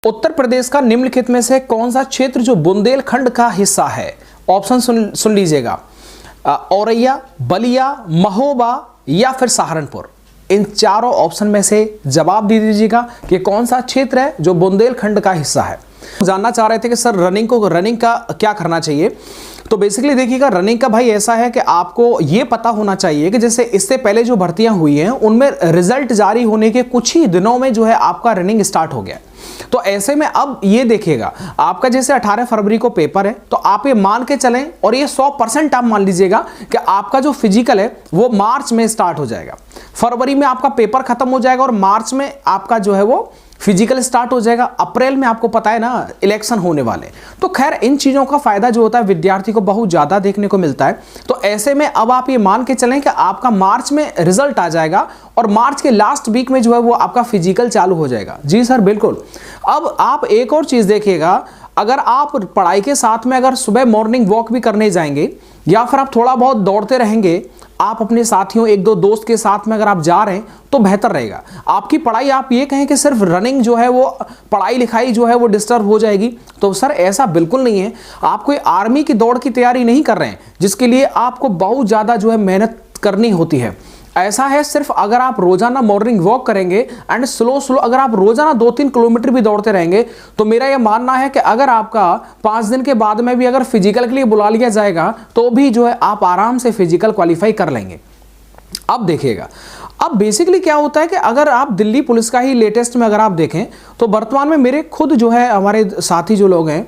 उत्तर प्रदेश का निम्नलिखित में से कौन सा क्षेत्र जो बुंदेलखंड का हिस्सा है? ऑप्शन सुन लीजिएगा, औरैया, बलिया, महोबा या फिर सहारनपुर। इन चारों ऑप्शन में से जवाब दे दीजिएगा कि कौन सा क्षेत्र है जो बुंदेलखंड का हिस्सा है। जानना चाह रहे थे कि सर रनिंग का क्या करना चाहिए। तो बेसिकली देखिएगा, रनिंग का भाई ऐसा है कि आपको ये पता होना चाहिए कि जैसे इससे पहले जो भर्तियां हुई हैं उनमें रिजल्ट जारी होने के कुछ ही दिनों में जो है आपका रनिंग स्टार्ट हो गया। तो ऐसे में अब ये देखिएगा, आपका जैसे 18 फरवरी को पेपर है, तो आप ये मान के चलें और ये 100% आप मान लीजिएगा कि आपका जो फिजिकल है वो मार्च में स्टार्ट हो जाएगा। फरवरी में आपका पेपर खत्म हो जाएगा और मार्च में आपका जो है वो फिजिकल स्टार्ट हो जाएगा। अप्रैल में आपको पता है ना इलेक्शन होने वाले। तो खैर इन चीज़ों का फायदा जो होता है विद्यार्थी को बहुत ज़्यादा देखने को मिलता है। तो ऐसे में अब आप ये मान के चलें कि आपका मार्च में रिजल्ट आ जाएगा और मार्च के लास्ट वीक में जो है वो आपका फिजिकल चालू हो जाएगा। जी सर बिल्कुल। अब आप एक और चीज़ देखिएगा, अगर आप पढ़ाई के साथ में अगर सुबह मॉर्निंग वॉक भी करने जाएंगे या फिर आप थोड़ा बहुत दौड़ते रहेंगे, आप अपने साथियों एक दो दोस्त के साथ में अगर आप जा रहे हैं तो बेहतर रहेगा। आपकी पढ़ाई, आप ये कहें कि सिर्फ रनिंग जो है वो पढ़ाई लिखाई जो है वो डिस्टर्ब हो जाएगी, तो सर ऐसा बिल्कुल नहीं है। आप कोई आर्मी की दौड़ की तैयारी नहीं कर रहे हैं जिसके लिए आपको बहुत ज़्यादा जो है मेहनत करनी होती है। ऐसा है सिर्फ अगर आप रोजाना मॉर्निंग वॉक करेंगे एंड स्लो अगर आप रोजाना 2-3 किलोमीटर भी दौड़ते रहेंगे, तो मेरा यह मानना है कि अगर आपका 5 दिन के बाद में भी अगर फिजिकल के लिए बुला लिया जाएगा तो भी जो है आप आराम से फिजिकल क्वालिफाई कर लेंगे। अब देखिएगा, अब बेसिकली क्या होता है कि अगर आप दिल्ली पुलिस का ही लेटेस्ट में अगर आप देखें तो वर्तमान में मेरे खुद जो है हमारे साथी जो लोग हैं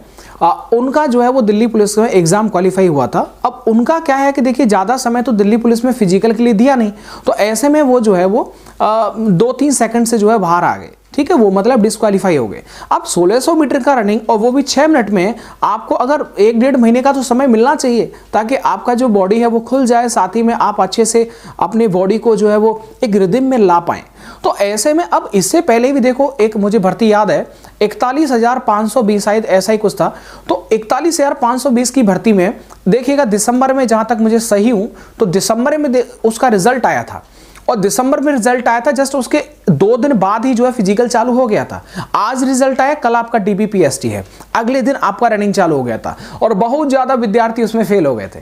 उनका जो है वो दिल्ली पुलिस में एग्जाम क्वालिफाई हुआ था। अब उनका क्या है कि देखिए ज़्यादा समय तो दिल्ली पुलिस में फिजिकल के लिए दिया नहीं, तो ऐसे में वो जो है वो 2-3 सेकंड से जो है बाहर आ गए। ठीक है, वो मतलब डिस्क्वालीफाई हो गए। अब 1600 मीटर का रनिंग और वो भी 6 मिनट में, आपको अगर 1-1.5 महीने का तो समय मिलना चाहिए ताकि आपका जो बॉडी है वो खुल जाए, साथ ही में आप अच्छे से अपने बॉडी को जो है वो एक रिदम में ला पाएं। तो ऐसे में अब इससे पहले भी देखो, एक मुझे भर्ती याद है 41,520 शायद ऐसा ही कुछ था। तो 41,520 की भर्ती में देखिएगा दिसंबर में, जहां तक मुझे सही हूं तो दिसंबर में उसका रिजल्ट आया था और दिसंबर में रिजल्ट आया था, जस्ट उसके 2 दिन बाद ही जो है फिजिकल चालू हो गया था। आज रिजल्ट आया, कल आपका DBPST है, अगले दिन आपका रनिंग चालू हो गया था और बहुत ज्यादा विद्यार्थी उसमें फेल हो गए थे।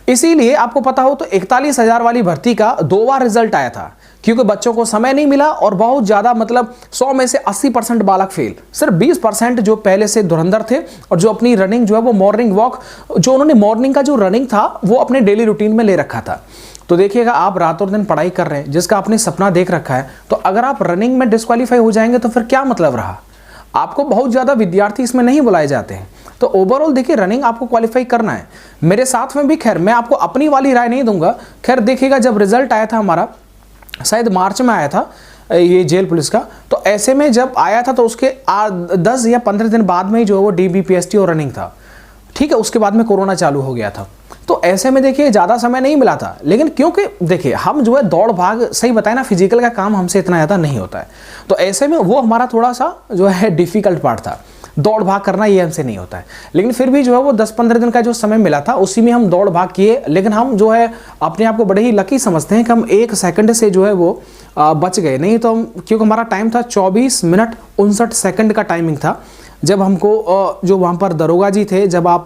इसीलिए आपको पता हो तो 41,000 वाली भर्ती का 2 बार रिजल्ट आया था, क्योंकि बच्चों को समय नहीं मिला और बहुत ज्यादा मतलब 100 में से 80% बालक फेल। सिर्फ 20% जो पहले से धुरंधर थे और जो अपनी रनिंग जो है वो मॉर्निंग वॉक, जो उन्होंने मॉर्निंग का जो रनिंग था वो अपने डेली रूटीन में ले रखा था। तो देखिएगा, आप रात और दिन पढ़ाई कर रहे हैं जिसका आपने सपना देख रखा है, तो अगर आप रनिंग में डिस्क्वालीफाई हो जाएंगे तो फिर क्या मतलब रहा। आपको बहुत ज़्यादा विद्यार्थी इसमें नहीं बुलाए जाते हैं। तो ओवरऑल देखिए, रनिंग आपको क्वालिफाई करना है। मेरे साथ में भी, खैर मैं आपको अपनी वाली राय नहीं दूंगा। खैर देखिएगा, जब रिजल्ट आया था हमारा शायद मार्च में आया था ये जेल पुलिस का, तो ऐसे में जब आया था तो उसके 10 या 15 दिन बाद में ही जो है वो DBPST और रनिंग था। ठीक है, उसके बाद में कोरोना चालू हो गया था। तो ऐसे में देखिए ज़्यादा समय नहीं मिला था, लेकिन क्योंकि देखिए हम जो है दौड़ भाग, सही बताए ना, फिजिकल का काम हमसे इतना ज़्यादा नहीं होता है, तो ऐसे में वो हमारा थोड़ा सा जो है डिफ़िकल्ट पार्ट था। दौड़ भाग करना ये हमसे नहीं होता है, लेकिन फिर भी जो है वो 10-15 दिन का जो समय मिला था उसी में हम दौड़ भाग किए। लेकिन हम जो है अपने आप को बड़े ही लकी समझते हैं कि हम 1 सेकंड से जो है वो बच गए। नहीं तो हम, क्योंकि हमारा टाइम था 24 मिनट 59 सेकंड का टाइमिंग था, जब हमको जो वहाँ पर दरोगा जी थे, जब आप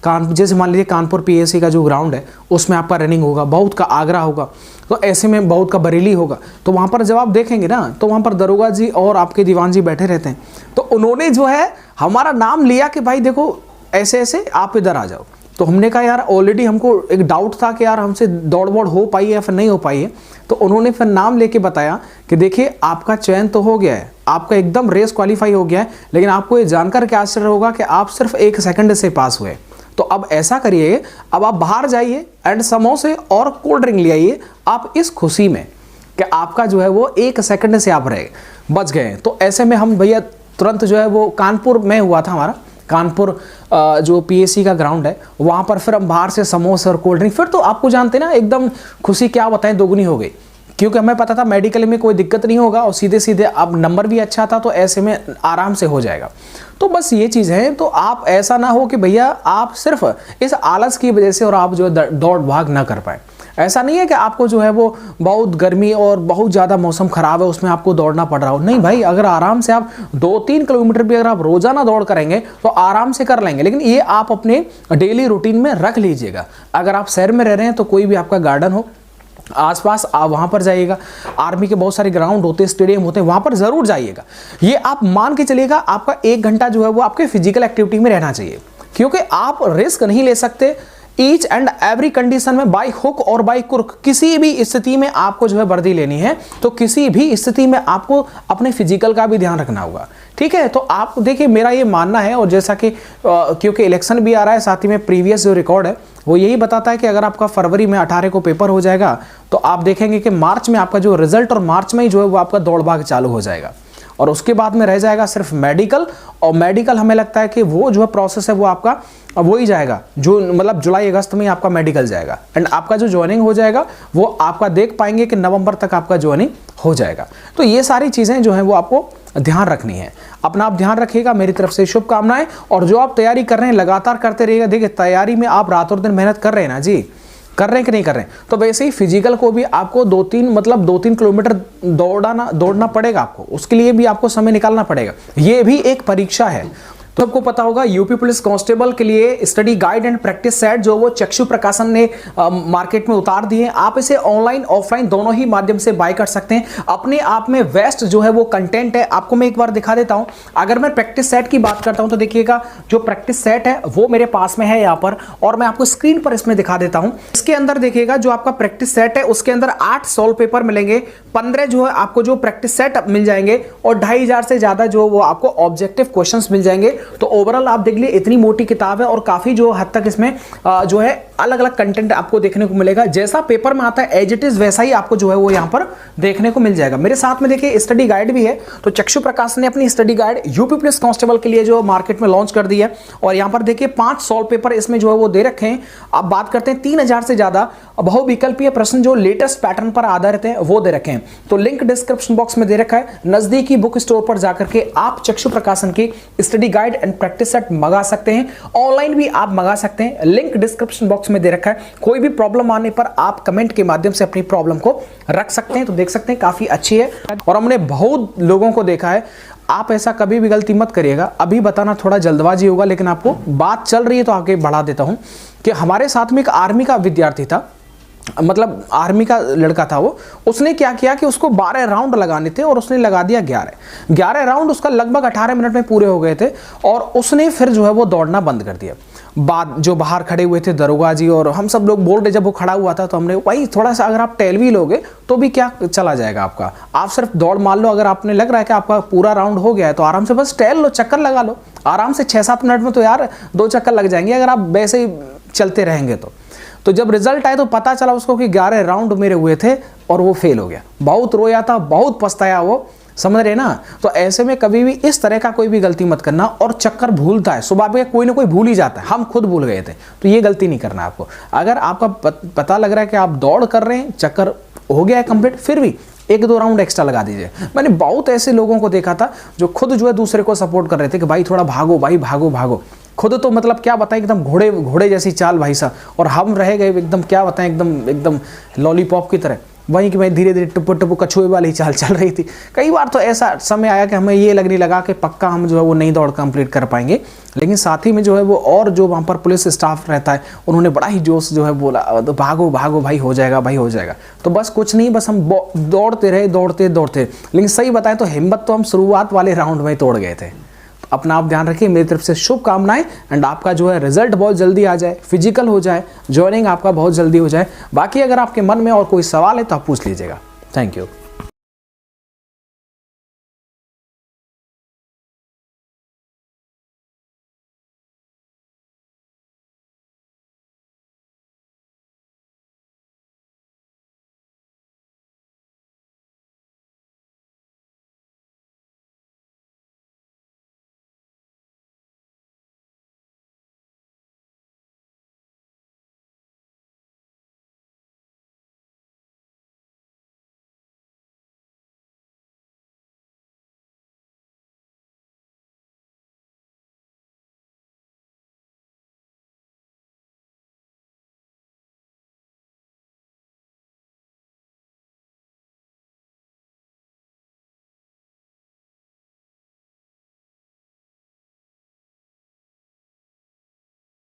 जैसे मान लीजिए कानपुर PSC का जो ग्राउंड है उसमें आपका रनिंग होगा, बहुत का आगरा होगा, तो ऐसे में बहुत का बरेली होगा, तो वहाँ पर जब आप देखेंगे ना तो वहाँ पर दरोगा जी और आपके दीवान जी बैठे रहते हैं। तो उन्होंने जो है हमारा नाम लिया कि भाई देखो ऐसे ऐसे आप इधर आ जाओ। तो हमने कहा यार, ऑलरेडी हमको एक डाउट था कि यार हमसे दौड़ वोड़ हो पाई है या फिर नहीं हो पाई है। तो उन्होंने फिर नाम लेके बताया कि देखिए आपका चयन तो हो गया है, आपका एकदम रेस क्वालिफाई हो गया है, लेकिन आपको ये जानकर क्या आश्चर्य होगा कि आप सिर्फ 1 सेकंड से पास हुए। तो अब ऐसा करिए, अब आप बाहर जाइए एंड समोसे और कोल्ड ड्रिंक ले आइए, आप इस खुशी में कि आपका जो है वो 1 सेकंड से आप बच गए। तो ऐसे में हम भैया तुरंत जो है वो कानपुर में हुआ था हमारा, कानपुर जो PSC का ग्राउंड है, वहाँ पर फिर हम बाहर से समोसे और कोल्ड ड्रिंक, फिर तो आपको जानते हैं ना एकदम खुशी क्या बताएं दोगुनी हो गई, क्योंकि हमें पता था मेडिकल में कोई दिक्कत नहीं होगा और सीधे सीधे अब नंबर भी अच्छा था, तो ऐसे में आराम से हो जाएगा। तो बस ये चीज़ है। तो आप ऐसा ना हो कि भैया आप सिर्फ इस आलस की वजह से और आप जो दौड़ भाग ना कर पाए। ऐसा नहीं है कि आपको जो है वो बहुत गर्मी और बहुत ज़्यादा मौसम ख़राब है उसमें आपको दौड़ना पड़ रहा हो, नहीं भाई, अगर आराम से आप 2-3 किलोमीटर भी अगर आप रोज़ाना दौड़ करेंगे तो आराम से कर लेंगे। लेकिन ये आप अपने डेली रूटीन में रख लीजिएगा। अगर आप शहर में रह रहे हैं तो कोई भी आपका गार्डन हो आसपास, आप वहां पर जाइएगा। आर्मी के बहुत सारे ग्राउंड होते हैं, स्टेडियम होते हैं, वहां पर जरूर जाइएगा। ये आप मान के चलिएगा आपका 1 घंटा जो है वो आपके फिजिकल एक्टिविटी में रहना चाहिए, क्योंकि आप रिस्क नहीं ले सकते। ईच एंड एवरी कंडीशन में बाई हुक और बाई क्रुक किसी भी स्थिति में आपको जो है वर्दी लेनी है, तो किसी भी स्थिति में आपको अपने फिजिकल का भी ध्यान रखना होगा, ठीक है। तो आप देखिए, मेरा ये मानना है, और जैसा कि क्योंकि इलेक्शन भी आ रहा है, साथ ही में प्रीवियस जो रिकॉर्ड है वो यही बताता है कि अगर आपका फरवरी में 18 को पेपर हो जाएगा तो आप देखेंगे कि मार्च में आपका जो रिजल्ट, और मार्च में ही जो है वो आपका दौड़ भाग चालू हो जाएगा, और उसके बाद में रह जाएगा सिर्फ मेडिकल। और मेडिकल हमें लगता है कि वो जो है प्रोसेस है वो आपका वो ही जाएगा, जो मतलब जुलाई अगस्त में ही आपका मेडिकल जाएगा, एंड आपका जो ज्वाइनिंग हो जाएगा वो आपका देख पाएंगे कि नवंबर तक आपका ज्वाइनिंग हो जाएगा। तो ये सारी चीज़ें जो हैं वो आपको ध्यान रखनी है। अपना आप ध्यान रखिएगा, मेरी तरफ से शुभकामनाएं। और जो आप तैयारी कर रहे हैं लगातार करते रहिएगा। देखिए, तैयारी में आप रात और दिन मेहनत कर रहे हैं ना जी, कर रहे हैं कि नहीं कर रहे हैं, तो वैसे ही फिजिकल को भी आपको 2-3 किलोमीटर दौड़ना पड़ेगा आपको, उसके लिए भी आपको समय निकालना पड़ेगा। ये भी एक परीक्षा है। तो आपको पता होगा यूपी पुलिस कांस्टेबल के लिए study guide and practice set जो वो चक्षु प्रकाशन ने मार्केट में उतार दिए। आप इसे ऑनलाइन ऑफलाइन दोनों ही माध्यम से बाय कर सकते हैं। अपने आप में वेस्ट जो है वो कंटेंट है। आपको मैं एक बार दिखा देता हूं। अगर मैं प्रैक्टिस सेट की बात करता हूं तो देखिएगा, जो प्रैक्टिस सेट है वो मेरे पास में है यहाँ पर, और मैं आपको स्क्रीन पर इसमें दिखा देता हूं। इसके अंदर देखिएगा, जो आपका प्रैक्टिस सेट है उसके अंदर 8 सॉल्व पेपर मिलेंगे, 15 जो है आपको जो प्रैक्टिस सेट मिल जाएंगे, और 2500 से ज्यादा जो वो आपको ऑब्जेक्टिव क्वेश्चंस मिल जाएंगे। तो ओवरऑल आप देख लिए, इतनी मोटी किताब है और काफी जो हद तक इसमें जो है अलग अलग कंटेंट आपको देखने को मिलेगा। जैसा पेपर में आता है एज इट इज वैसा ही आपको जो है वो यहाँ पर देखने को मिल जाएगा। मेरे साथ में देखिए स्टडी गाइड भी है। तो चक्षु प्रकाश ने अपनी study guide UP police constable के लिए जो मार्केट में लॉन्च कर दी है, और यहाँ पर देखिए 5 सॉल्व पेपर इसमें जो है वो दे रखे हैं। अब बात करते हैं 3000 से ज्यादा बहुविकल्पीय प्रश्न जो लेटेस्ट पैटर्न पर आधारित है वो दे रखे हैं। तो लिंक डिस्क्रिप्शन बॉक्स में दे रखा है। नजदीकी बुक स्टोर पर जाकर के आप चक्षु प्रकाशन की study guide and practice set मंगा सकते हैं। ऑनलाइन भी आप मंगा सकते हैं, लिंक डिस्क्रिप्शन बॉक्स में दे रखा है। कोई भी प्रॉब्लम आने पर आप कमेंट के माध्यम से अपनी प्रॉब्लम को रख सकते हैं। तो देख सकते हैं काफी अच्छी है, और हमने बहुत लोगों को देखा है। आप ऐसा कभी भी गलती मत करिएगा। अभी बताना थोड़ा जल्दबाजी होगा, लेकिन आपको बात चल रही है तो आगे बढ़ा देता हूं कि हमारे साथ में एक आर्मी का विद्यार्थी था, मतलब आर्मी का लड़का था वो। उसने क्या किया कि उसको 12 राउंड लगाने थे और उसने लगा दिया 11 राउंड। उसका लगभग 18 मिनट में पूरे हो गए थे, और उसने फिर जो है वो दौड़ना बंद कर दिया। बाद जो बाहर खड़े हुए थे दरोगा जी और हम सब लोग बोल रहे, जब वो खड़ा हुआ था तो हमने भाई थोड़ा सा अगर आप टहल भी लोगे तो भी क्या चला जाएगा आपका, आप सिर्फ दौड़ मार लो। अगर आपने लग रहा है कि आपका पूरा राउंड हो गया है तो आराम से बस टहल लो, चक्कर लगा लो आराम से। 6-7 मिनट में तो यार 2 चक्कर लग जाएंगे अगर आप वैसे ही चलते रहेंगे तो जब रिजल्ट आए तो पता चला उसको कि 11 राउंड मेरे हुए थे और वो फेल हो गया। बहुत रोया था, बहुत पछताया वो, समझ रहे ना। तो ऐसे में कभी भी इस तरह का कोई भी गलती मत करना। और चक्कर भूलता है, सुबह पे कोई ना कोई भूल ही जाता है, हम खुद भूल गए थे, तो ये गलती नहीं करना आपको। अगर आपका पता लग रहा है कि आप दौड़ कर रहे हैं, चक्कर हो गया है कंप्लीट, फिर भी 1-2 राउंड एक्स्ट्रा लगा दीजिए। मैंने बहुत ऐसे लोगों को देखा था जो खुद जो है दूसरे को सपोर्ट कर रहे थे कि भाई थोड़ा भागो, भाई भागो भागो। खुद तो मतलब क्या बताएं, एकदम घोड़े जैसी चाल भाई साहब, और हम रह गए एकदम क्या बताएं, एकदम लॉलीपॉप की तरह। वहीं कि मैं धीरे धीरे टुप्पू कछुए वाली चाल चल रही थी। कई बार तो ऐसा समय आया कि हमें ये लगने लगा कि पक्का हम जो है वो नई दौड़ कंप्लीट कर पाएंगे। लेकिन साथ ही में जो है वो और जो वहाँ पर पुलिस स्टाफ रहता है उन्होंने बड़ा ही जोश जो है बोला, तो भागो भागो भाई हो जाएगा, भाई हो जाएगा। तो बस कुछ नहीं, बस हम दौड़ते रहे, दौड़ते। लेकिन सही बताएं तो हिम्मत तो हम शुरुआत वाले राउंड में तोड़ गए थे। अपना आप ध्यान रखिए, मेरी तरफ से शुभकामनाएं। एंड आपका जो है रिजल्ट बहुत जल्दी आ जाए, फिजिकल हो जाए, ज्वाइनिंग आपका बहुत जल्दी हो जाए। बाकी अगर आपके मन में और कोई सवाल है तो आप पूछ लीजिएगा। Thank you.